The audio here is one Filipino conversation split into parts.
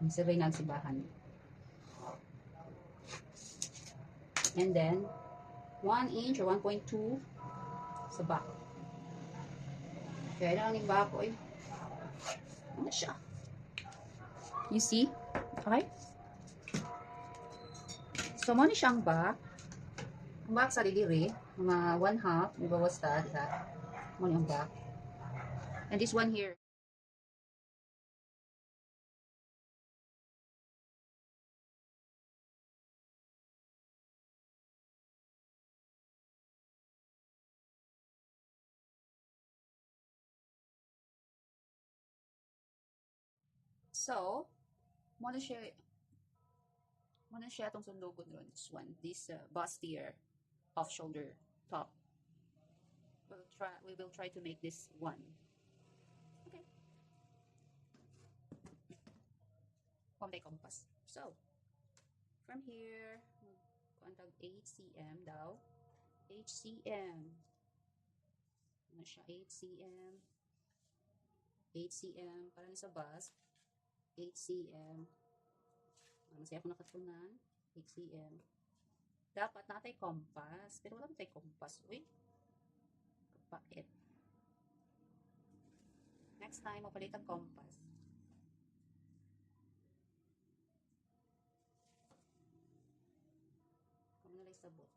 Sabay nagsibahan. And then, 1 inch or 1.2 sa back. Kaya na lang yung back ko eh. Ano siya? You see? Okay? So, mo siya ang back. Ang back sa didiri, mga 1/2, may bawas ta, diba? Mo yung back. And this one here. So, mo na siya itong sundugon ron. This one, this bustier off shoulder top. We will try to make this one. Okay. Pambay compass. So, from here, kontag 8 cm daw. 8 cm. Ano siya? 8 cm. 8 cm. Para sa bust. 8 cm. Masaya ako nakatunan. 8 cm. Dapat natay compass. Pero wala natay compass. Uy. Kapait. Next time, mapalit ang compass. Kamo na lang sabot.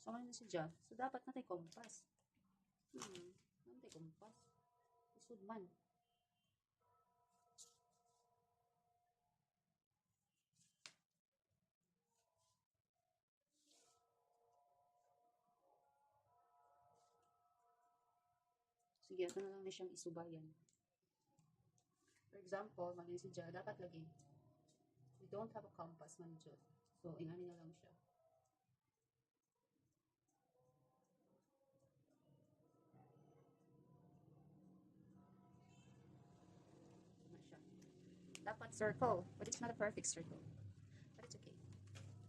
So, ano na siya? So, dapat natay compass. Natay compass. Isud man. Sige, ito na lang na siyang isubayan. For example, manin si Jia, dapat lagi. We don't have a compass man Jia. So, ingani na lang siya. Dapat circle, but it's not a perfect circle. But it's okay.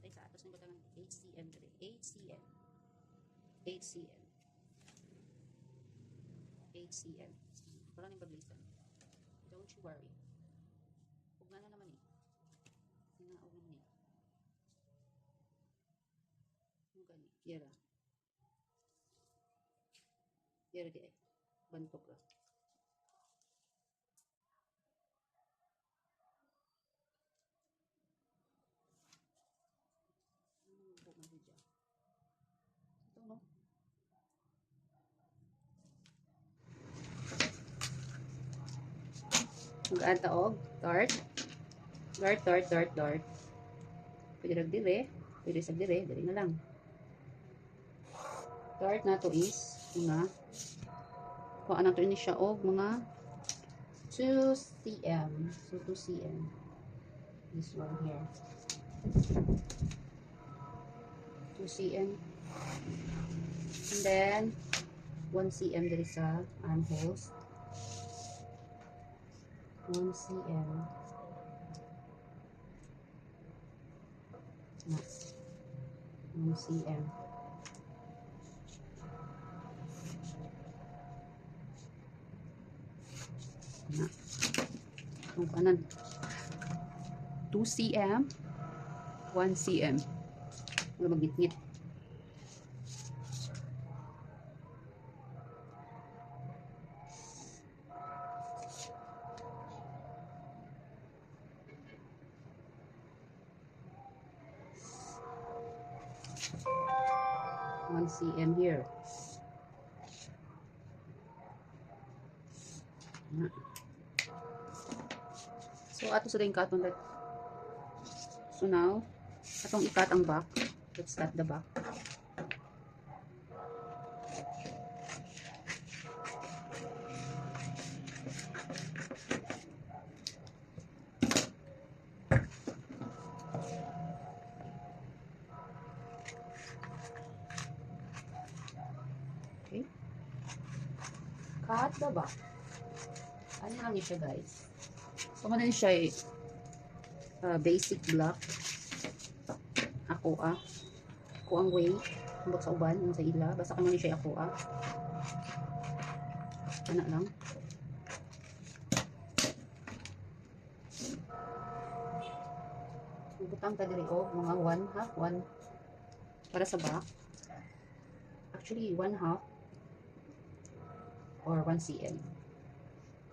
Tay sa atos nang ng 8 cm dali. 8 cm. 8 cm. 8 cm. Wala nang bablisan. Don't you worry. Huwag na naman eh. Hinaog naman eh. Ano gani? Yara. Yara di eh. Bantok lang. Mag-add taog, dart. Dart. Pwede nagdire, pwede sa dire, dali na lang. Dart na to is mga kung anong to ini siya og mga 2 cm. So 2 cm. This one here. 2 cm. And then 1 cm diri sa armholes. 1 cm. Na. 1 cm. Na. Kung kanan. 2 cm. 1 cm. Wala magngit-ngit. cm here. So ato sa din katon that. So now, atong ikat ang back. Let's cut the back. Okay. Cut the back. Ano lang siya guys. So ano siya basic block. Ako ang way. Huwag sa uban, sa ila. Basta kamo ni siya ako Ano lang. Butang ta diri og mga 1/2 para sa back. Actually 1/2 or 1 cm.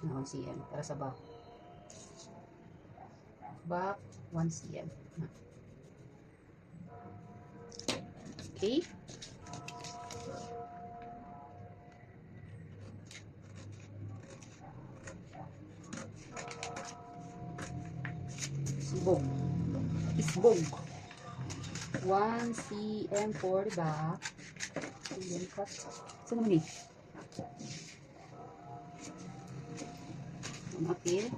1 cm para sa back. Back 1 cm. Okay. Isbog. Isbog. 1 cm for the back. And then cut. Saan naman eh? Okay.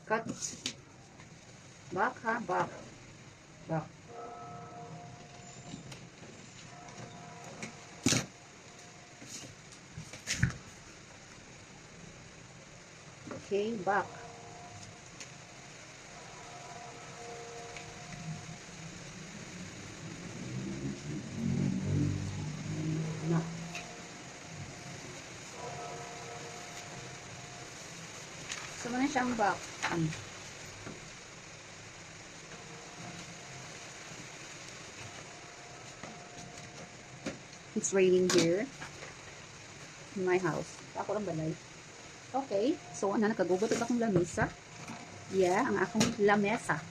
Cut. Back ha, back. Back. Okay, back. Na. So, muna siyang back. It's raining here in my house. Ako lang balay. Okay. So, nakagugot akong lamesa. Yeah, ang akong lamesa.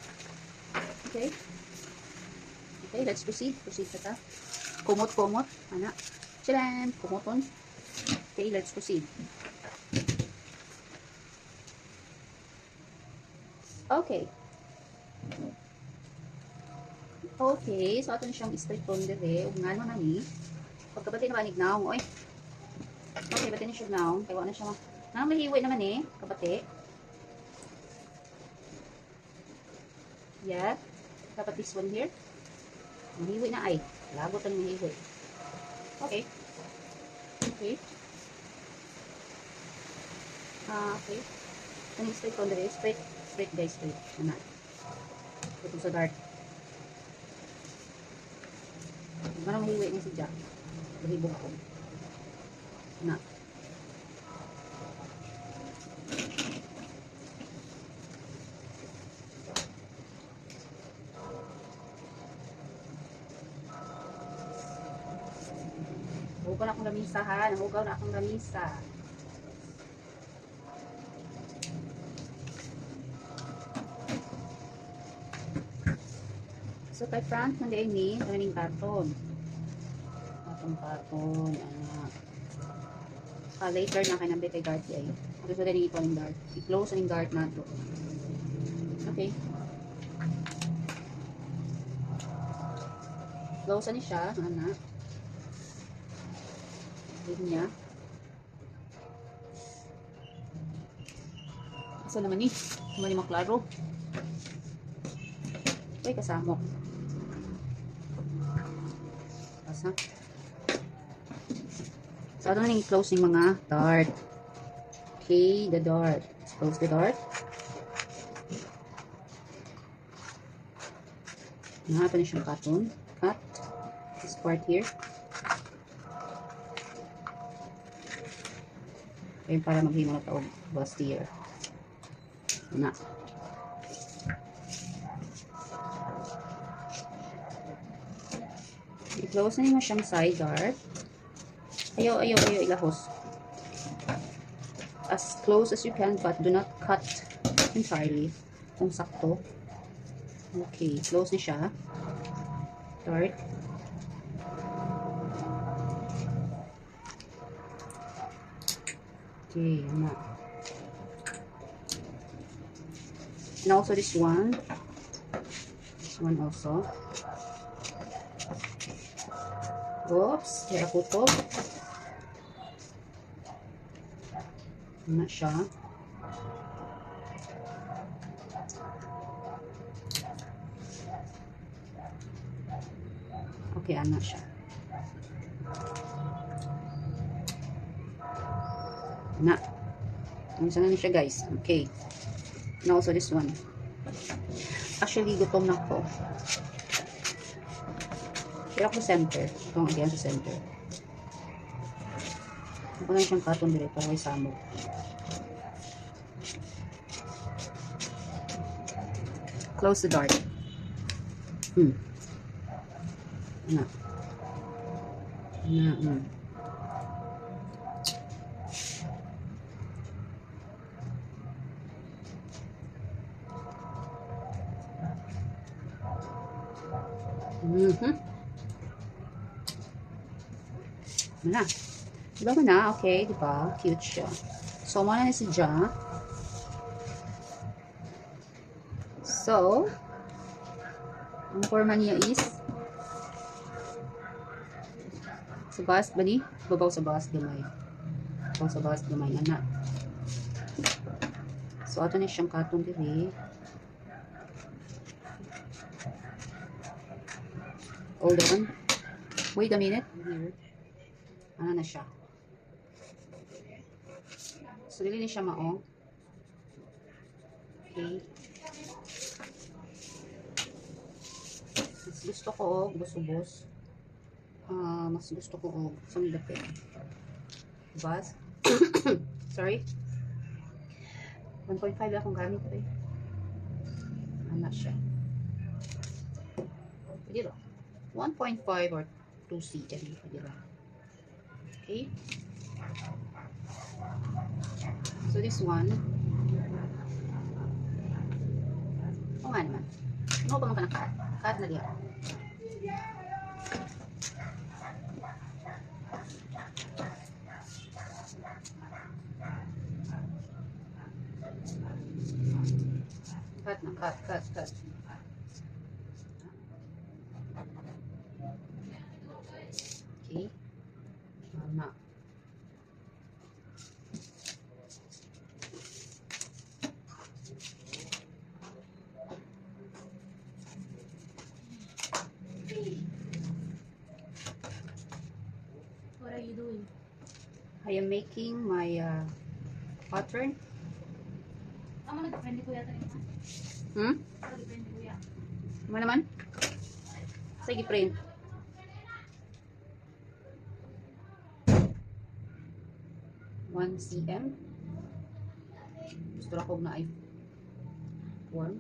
Okay. Okay, let's proceed. Proceed ka ta. Kumot-kumot. Anak. Chilan. Kumoton. Okay, let's proceed. Okay. Okay, so ato na siyang straight from dire. Ug ngano na ni. Pagkabati na banig naong, oy. Okay, bati na siya naong. Kaya wala na siya. Nang mahiwi naman eh, kabati. Yeah. Dapat this one here. Mahiwi na ay. Lagot ang mahiwi. Okay. Okay. Okay. Kaning straight from dire. Straight. Straight guys, straight. Ano. Ito sa dart. Marang mahiwi niya si Jack. Bahibog ko. Na. Hugaw na akong lamisa ha. Hugaw na akong lamisa. So kay front man din ni running carton. Carton, anak. Later na kay nambi kay guard ay. Gusto din ito ng guard. I-close ang guard na to. Okay. Close ni siya, anak. Linya. Asa naman ni? Mali maklaro. Uy, kasamok. Asa? So, ano na i-close yung mga dart. Okay, the dart. Let's close the dart. Nahapa na siyang cotton. Cut. This part here. Okay, para maghimo na ito bustier. Na. I-close na mo siyang side dart. Ayaw ilahos. As close as you can, but do not cut entirely. Kung sakto. Okay, close na siya. Dart. Okay, yan na. And also this one. This one also. Oops, kaya kutob. Na siya. Okay, ana siya. Na. Ano na siya, guys? Okay. And also this one. Actually, gutom na ko. Hirap sa center. Itong again sa center. Ako na siyang katon dire para kay samog. Close the door. Na. Na. Na. Diba mo na? Okay, diba? Cute siya. So, muna na si Ja. So, ang forma niya is sa bust ba ni? Babaw sa bust gamay. Babaw sa bust gamay. Anak. So, ato na siyang katong diri. Hold on. Wait a minute. Here. Ano na siya? So, dili ni siya maong. Okay. Mas gusto ko og ubos-ubos. Mas gusto ko og sandapin. Bas. Sorry. 1.5 lang akong gamit ko eh. Ano siya? Pwede ba? 1.5 or 2 cm. Pwede ba? Okay. So this one. O nga naman. Ano ba mga cut? Cut na diya. Cut na, cut. Okay. Na. What are you doing? I am making my pattern. Nag-depende ko yata yun. Nag-depende ko yata. Ano naman? Sige, print. One cm. Gusto ko na ay 1.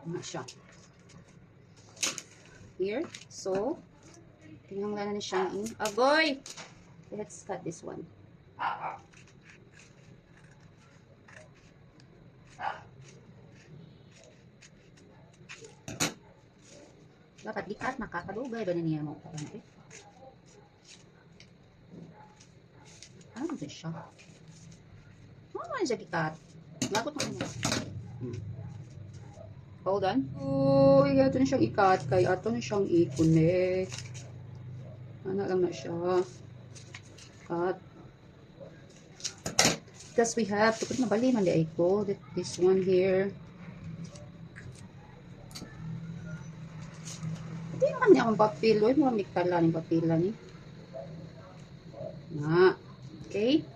Ano siya? Here. So, tinanggalan na siyang in. Agoy! Let's cut this one. Dapat di-cut, nakakadugay ba na niya mo? Ano ba siya? Ano ba siya di-cut? Lagot na niya. Hold on. Oh, ato na siyang i-cut. Kaya ato na siyang i-connect. Ano lang na siya. Cut. Because we have to put na bali man di ko. This one here. Hindi man niya akong papilo. Hindi mo mikala ng papila ni. Na. Okay.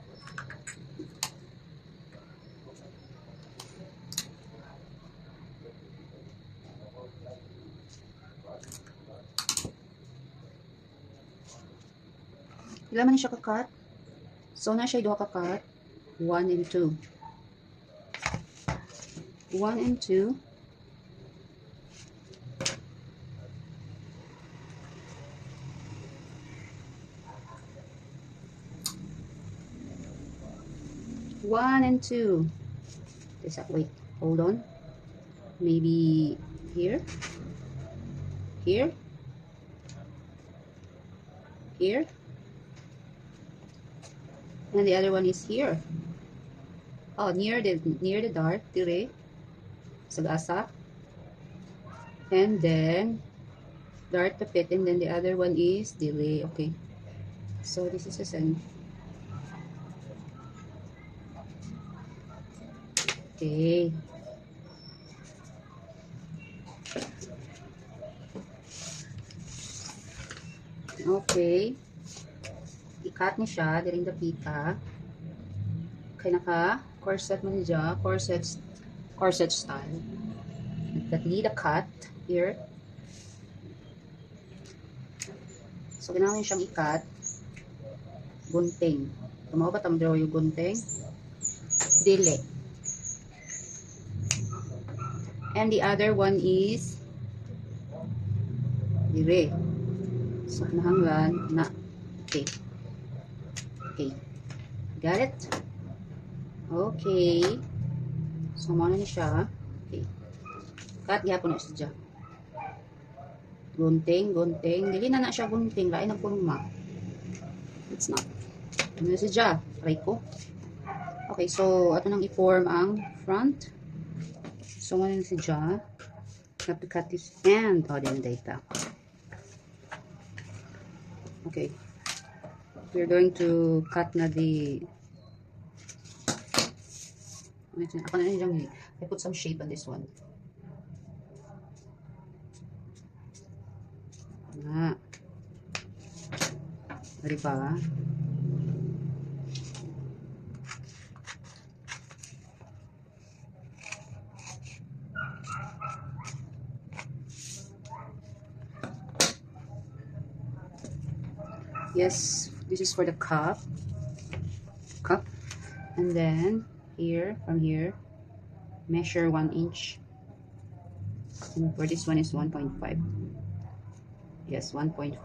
Ilan man siya kakat? So, na siya duha kakat. 1 and 2. 1 and 2. One and 2. Wait, hold on. Maybe here. Here. Here. And the other one is here. Oh, near the dart, dire. Sa gasa. And then dart tapit, and then the other one is dire. Okay. So this is the same. Okay. Okay. I-cut ni siya, diring dapita. Kaya naka corset mo niya, corset style. that need a cut here. So, kailangan siyang i-cut. Gunting. Tumawa ba tamdraw yung gunting? Dili. And the other one is dire. So, nahanglan na. Okay. Okay. Got it? Okay. So, muna na siya. Okay. Cut yapon na siya. Gunting, gunting. Dili na siya gunting. Lain ang pulma. It's not. Ano na siya? Try ko. Okay, so, ato nang i-form ang front. So, muna na siya. Have to cut this end. Oh, din data. Okay. We're going to cut na the... Ako na niyang I put some shape on this one. Na. Diba? Yes, this is for the cup. And then here, from here, measure 1 inch. And for this one is 1.5. Yes, 1.5.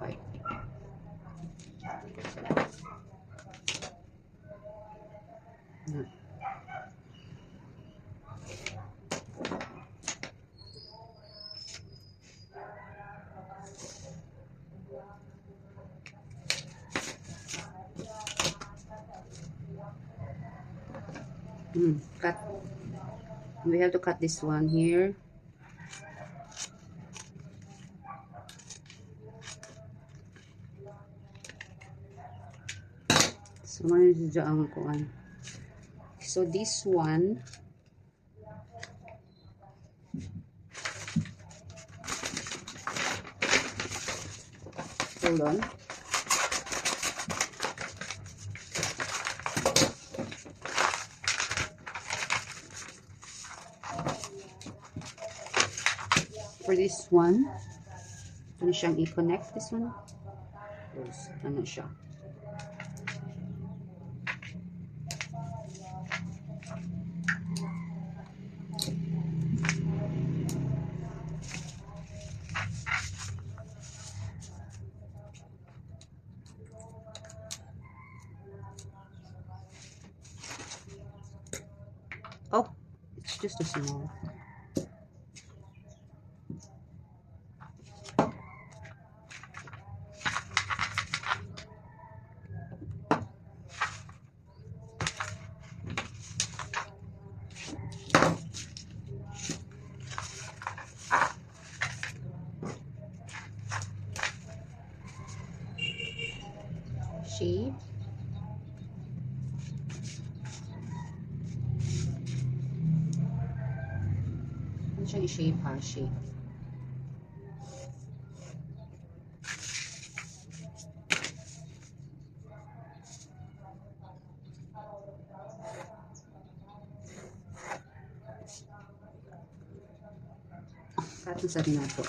Cut. We have to cut this one here. So, ang kuan. So, this one, hold on. For this one, ito na siyang i-connect. This one, ano siya. Oh, it's just a small. Shape. Ano siyang i-shape ha? Shape. Cut na sa rin nato.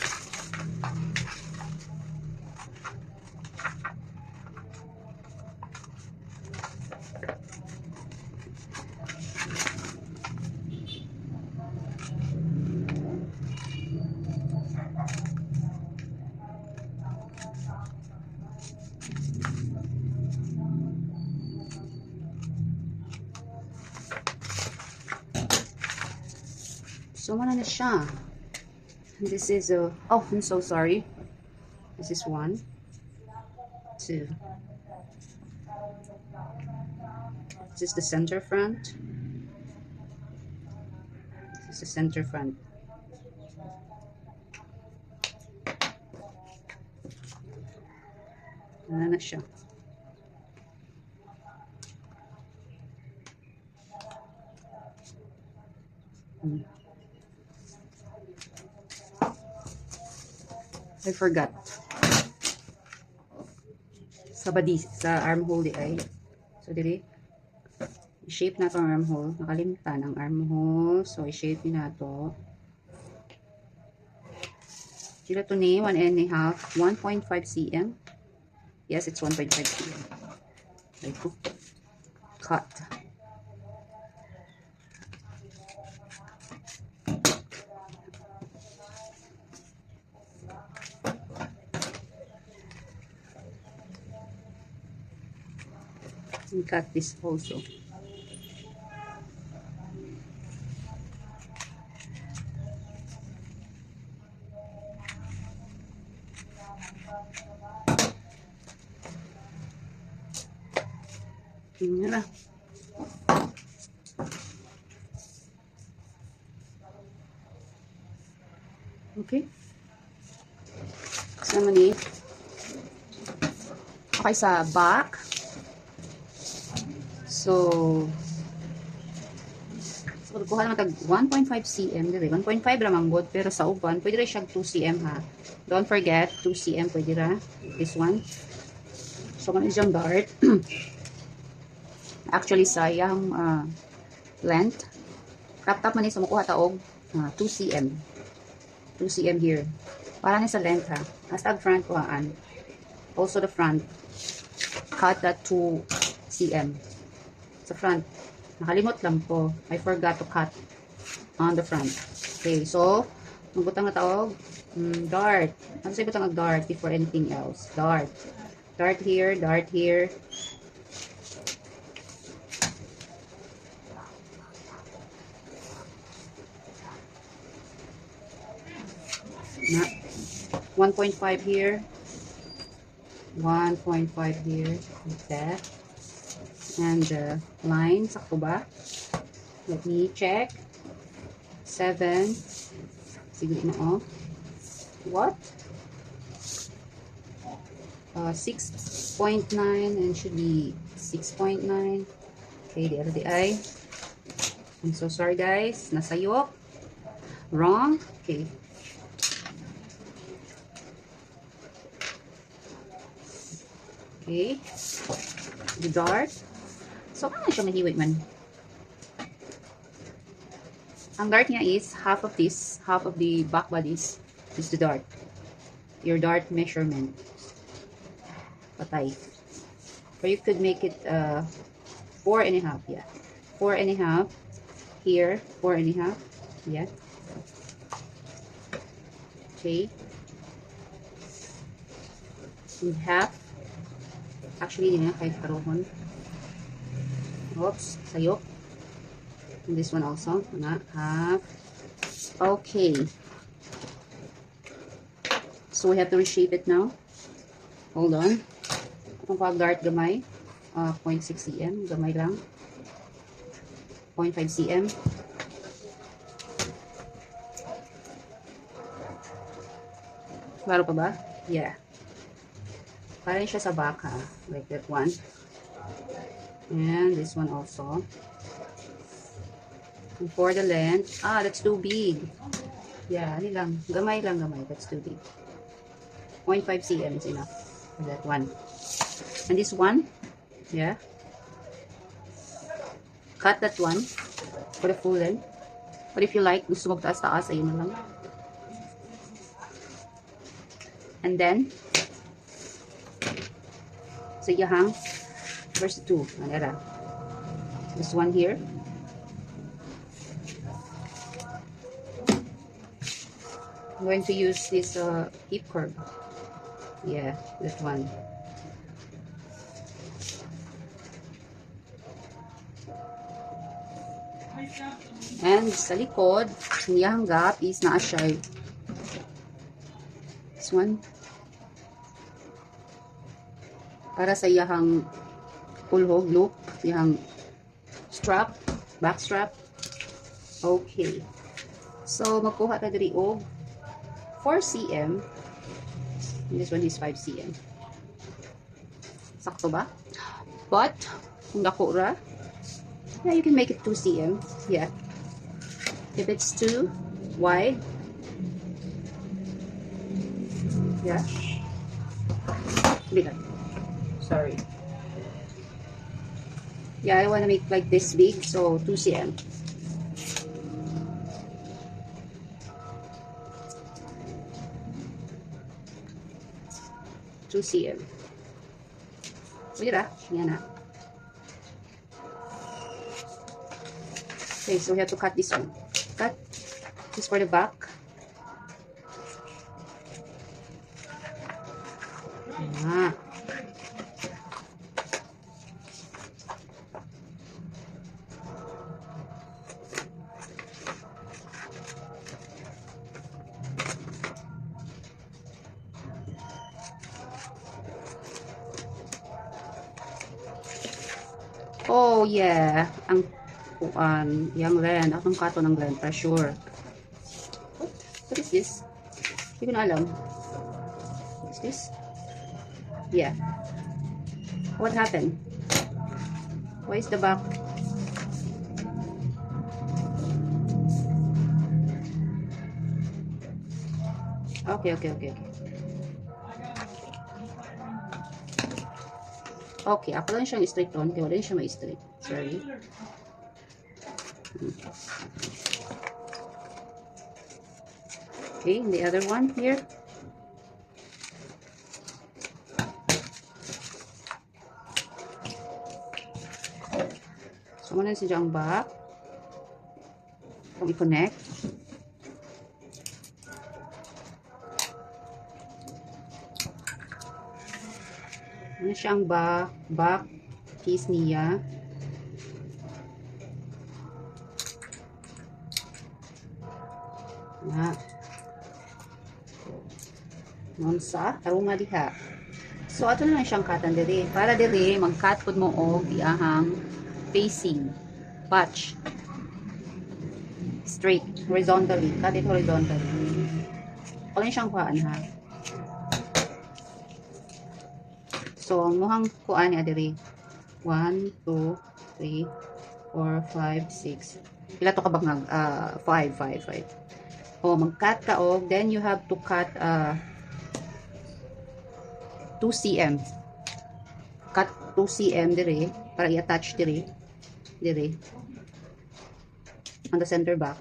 So, wala na siya. This is a... Oh, I'm so sorry. This is 1, 2. This is the center front. This is the center front. Wala na siya. I forgot. Sa badi, sa armhole di ay. So, dili. I-shape na to ang armhole. Nakalimutan ang armhole. So, i-shape na to. Gelatine, 1.5, 1.5 cm. Yes, it's 1.5 cm. Like, cut. And cut this also. Yun na. Okay. Kasama ni. Okay, sa back. So kuha naman tag 1.5 cm dire. 1.5 ra manggod pero sa uban pwede ra siya 2 cm ha. Don't forget 2 cm pwede ra. This one. So kung is yung dart. Actually sayang length. Crop top man ni sa makuha ta og 2 cm. 2 cm here. Para ni sa length ha. As tag front kuhaan. Also the front. Cut that 2 cm. Sa front. Nakalimot lang po. I forgot to cut on the front. Okay, so magbutang na taog dart. Ano sa ibutang ang dart before anything else? Dart. Dart here, dart here. Na 1.5 here. 1.5 here. Like that. And the line, sakto ba? Let me check. 7. Sige na, oh. What? 6.9 and should be 6.9. Okay, the other eye. I'm so sorry, guys. Nasayop. Wrong. Okay. Okay. The dart. So, ano siya mahiwit man? Ang dart niya is half of this, half of the back bodies is the dart. Your dart measurement. Patay. Or you could make it 4.5, yeah. 4.5 here, 4.5, yeah. Okay. And half. Actually, yun nga, kahit karohon. Oops, sayok. And this one also, na half. Okay. So we have to reshape it now. Hold on. Itong pag-dart gamay, 0.6 cm, gamay lang. 0.5 cm. Klaro pa ba? Yeah. Parang siya sa baka, like that one. And this one also. And for the length, that's too big. Yeah, ano lang, gamay lang, gamay. That's too big. 0.5 cm is enough for that one. And this one, yeah. Cut that one for the full length. But if you like, gusto mo taas-taas, ayun na lang. And then, so you hang verse 2. Anera. This one here. I'm going to use this hip curve. Yeah, that one. And sa likod, yung gap is naa siya. This one. Para sa iyahang pulhog loop, iyahang strap, back strap. Okay. So, magkuha ta diri og 4 cm. And this one is 5 cm. Sakto ba? But, kung dako ra, yeah, you can make it 2 cm. Yeah. If it's too wide, yeah. Bigat. Sorry. Yeah, I want to make like this big, so 2 cm. 2 cm. Mira, yan na. Okay, so we have to cut this one. Cut this for the back. Ah. Oh, yeah. Yung Len. Akong kato ng Len, for sure. What is this? Hindi ko na alam. What is this? Yeah. What happened? Why is the back? Okay. Okay, ako lang siyang straight on. Kaya wala rin siya ma-straight. Sorry. Okay, the other one here. So, muna si Jang back. Kung i-connect. Ano siyang back piece niya. Na. Nonsa, tarunga diha. So, ato na lang siyang katan diri. Para diri, mag-cut pod mo og diahang facing. Patch. Straight. Horizontally. Cut it horizontally. Wala siyang kuhaan ha. So, ang muhang kuhaan niya diri. 1, 2, 3, 4, 5, 6. Pila to ka bang 5. Oh, mag-cut ka og. Then, you have to cut 2 cm. Cut 2 cm diri. Para i-attach diri. On the center back.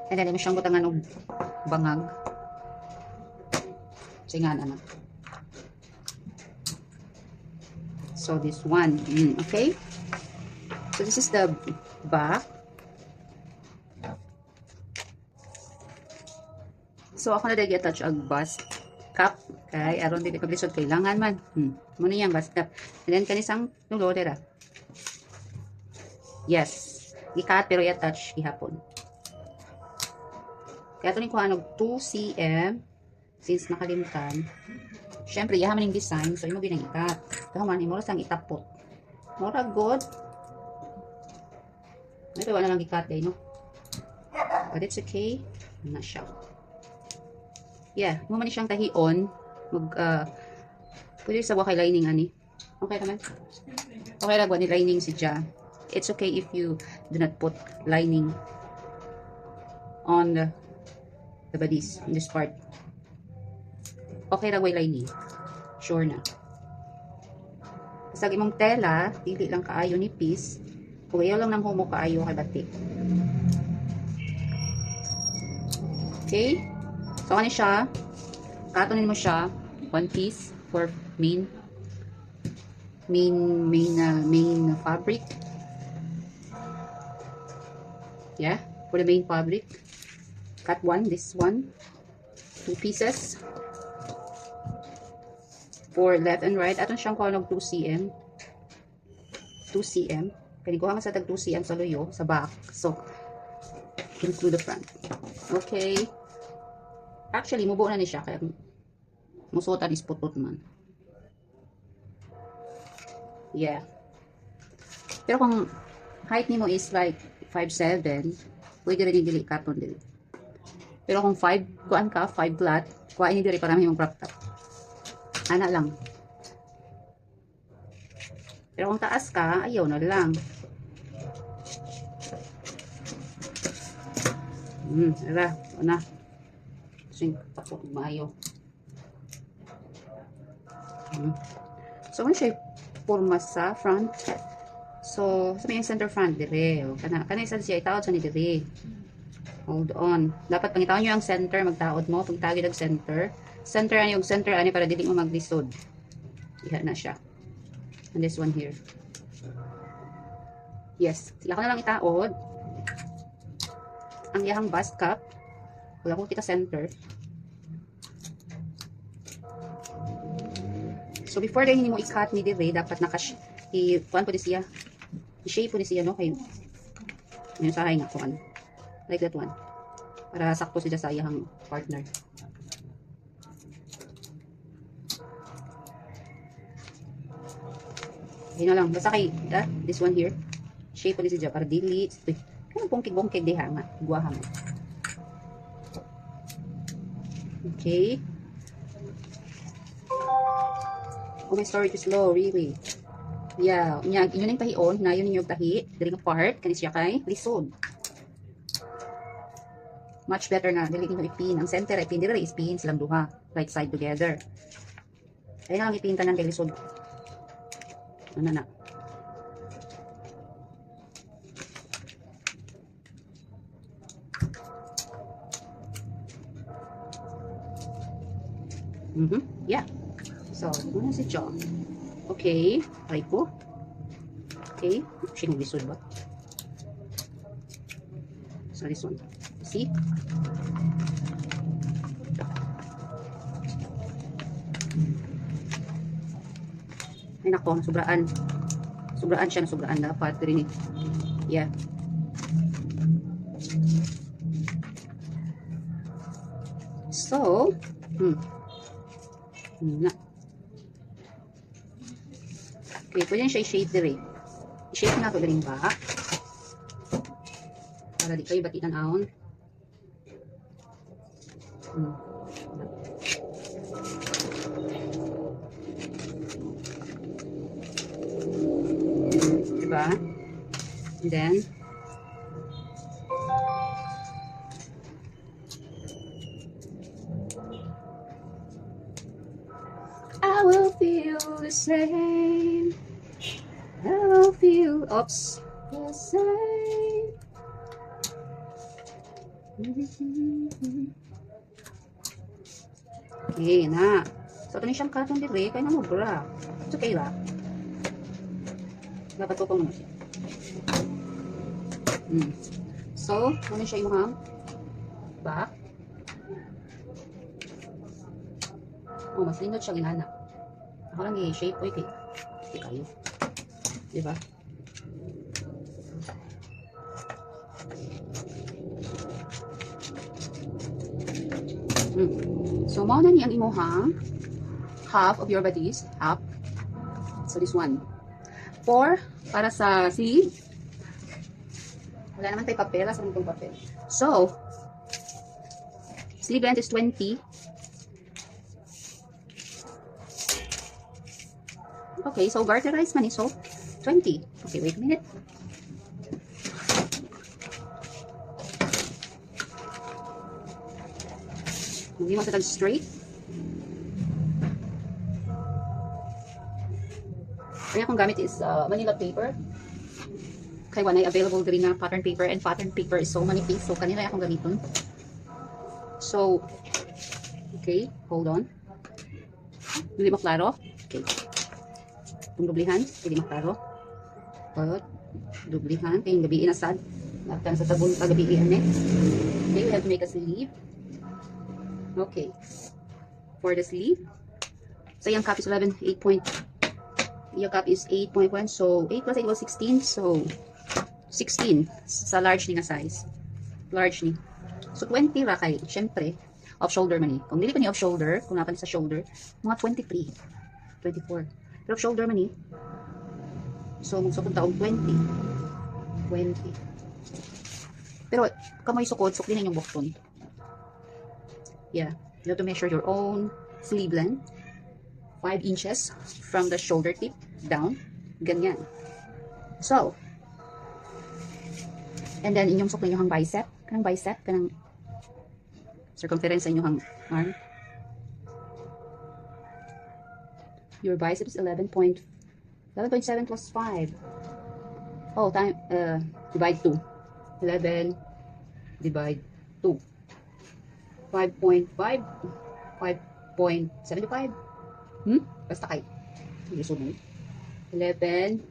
And then, mo siyang butangan og bangag. Singan, anak. So, this one. Okay? So, this is the back. So, ako na dahil attach ang bust cap. Okay? Aron din paglisod kailangan man. Muna yung bust cap. And then, kanisang nulo, dira. Yes. I-cut pero i-attach ihapon. Kaya ito ni kuha ng 2 cm. Since nakalimutan. Siyempre, yaman yung design. So, yung mo ginang-ikat. Kahuman, imura sang itapot. Mura good. Ito, wala lang ikat eh, no? But it's okay. I'm not sure. Yeah, mo man siyang tahion. Pwede sa wakay lining, ani. Okay naman. Okay lang, ni lining si Ja. It's okay if you do not put lining on the bodies, in this part. Okay ra way lining. Sure na. Sa imong tela, dili lang kaayo ni piece. Kung ayaw lang ng humo kaayo kay batik. Okay? So ano siya? Katonin mo siya, one piece for main fabric. Yeah, for the main fabric. Cut one, this one. 2 pieces. For left and right. Aton siyang kuha ng 2 cm. 2 cm. Kaya kuha nga sa tag 2 cm sa luyo, sa back. So, include the front. Okay. Actually, mubuo na ni siya. Kaya musuotan is putot man. Yeah. Pero kung height ni mo is like 5'7", pwede rin yung dili katon dili. Pero kung 5, kuan ka, 5 flat, kuha ini diri para may mong crop top. Ana lang. Pero kung taas ka, ayaw na lang. Ara, una. Sing tapos maayo. So, kung siya forma sa front, so, sa may center front, dire. Kana isa siya, itaod sa ni dire. Hold on. Dapat pangitawan nyo ang center, magtaod mo. Pagtagid ang center, Center ani, yung center ani para dili mo maglisod. Iha na siya. And this one here. Yes, sila ko na lang itaod. Ang iyahang bust cup. Wala ko kita center. So before dahil hindi mo i-cut ni dire, dapat kuan po di siya. I-shape po di siya, no? Kayo. Ngayon sa nga kuan. Like that one. Para sakto siya sa iyahang partner. Ayun na lang. Basta kay, this one here. Shape po di siya para dili. Kaya bongkig-bongkig di ha nga. Guwahan mo. Okay. Oh, my storage is low, really. Yeah, inyo na yung tahion, na yun yung tahi, dali nga part, kanis siya kay lisod. Much better na, dali nyo ipin. Ang center, ipin, dili ipin silang duha, right side together. Ayun na lang ipin tanan kay lisod. Ano na. Yeah. So, ano si John? Okay. Try ko. Okay. Siya yung lisod ba? So, this one. See? Ay, nako. Sobraan. Sobraan siya. Sobraan dapat. Rin. Yeah. So, na. Okay, pwede na siya i-shape dire. I-shape na ito rin ba? Para di kayo batitan ahon. Diba? And then, I will feel the same. I will feel the same. Okay na. So, ito na siyang carton dire. Kaya na mo bra. It's okay lang. Dapat ko muna siya. So, ano siya yung back. Oh, mas lindot siya ginana. Ako lang i-shape. Uy, kay kayo. Diba? So, mao na ni ang imuhang half of your bodies. Half. So, this one. 4 para sa sleeve. Wala naman tayo papel. Asa naman itong papel. So, sleeve length is 20. Okay, so garterize man so 20. Okay, wait a minute. Hindi mo sa straight. Kaya akong gamit is Manila paper. Kaya wala available din na pattern paper, and pattern paper is so manipis. So kanina akong gamiton. So, okay, hold on. Hindi mo klaro? Okay. Itong dublihan, hindi mo klaro. But, dublihan, kaya yung gabiin asad. Nagtan sa tabon pa gabiin eh. Okay, we have to make a sleeve. Okay. For the sleeve. So, yung cup is 11, 8 point. Yung cup is 8.1. So, 8 plus 8 was 16. So, 16 sa large ni nga size. Large ni. So, 20 ra kay, syempre, off-shoulder man ni. Kung dili pa ni off-shoulder, kung napan sa shoulder, mga 23, 24. Pero off-shoulder man ni. So, magsukod taong 20. 20. Pero, kamoy sukod, suklin yung bukton. Yeah. You have to measure your own sleeve length. 5 inches from the shoulder tip down. Ganyan. So, and then, inyong suklin yung bicep. Kanang bicep, kanang circumference sa inyong arm. Your bicep is 11.7 plus 5. Oh, divide 2. 11 divide 2. 5.5. 5. 11.75. Basta kay. Hindi sunod. 11.7.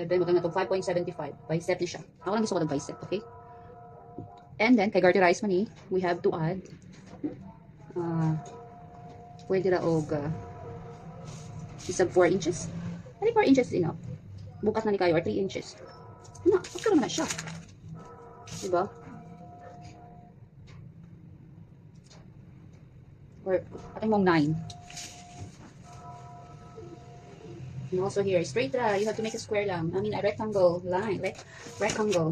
Magkano na to? 5.75. Bicep na siya. Ako lang gusto ko ng bicep, okay? And then, kay garterize man we have to add pwede ra og isang 4 inches. I think 4 inches is enough. Bukas na ni kayo or 3 inches. Ano, magkaroon na siya. Diba? Or, ating mong 9. And also here, straight you have to make a square lang. I mean, a rectangle line. Rectangle.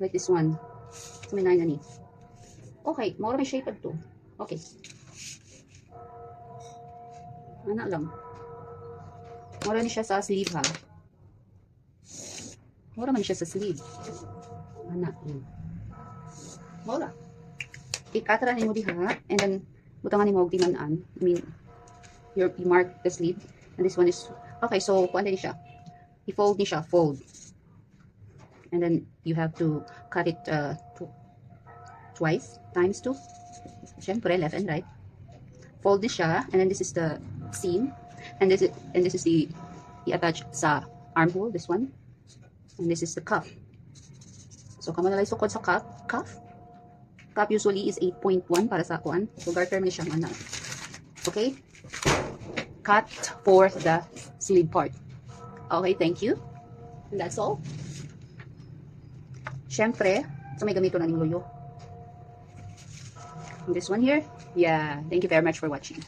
Like this one. So, may 9 na ni. Okay, mawala may shape to. Okay. Ano lang. Mawala ni siya sa sleeve, ha? Mawala man siya sa sleeve. Ano. Mawala. Ikatara ni mo diha. And then, butangan ni mo timanan. I mean, you mark the sleeve. And this one is, okay, so, kuwan din siya. I-fold ni siya, fold. And then, you have to cut it twice, times 2. Siyempre, left and right. Fold ni siya, and then this is the seam. And this is the i-attach sa armhole, this one. And this is the cuff. So, kamo nalay sukod sa cuff. Cuff usually is 8.1 para sa kuan. So, garter mo siya mana. Okay? Cut for the sleeve part. Okay, thank you. And that's all. Siyempre, so may gamito na ng luyo. And this one here, yeah, thank you very much for watching.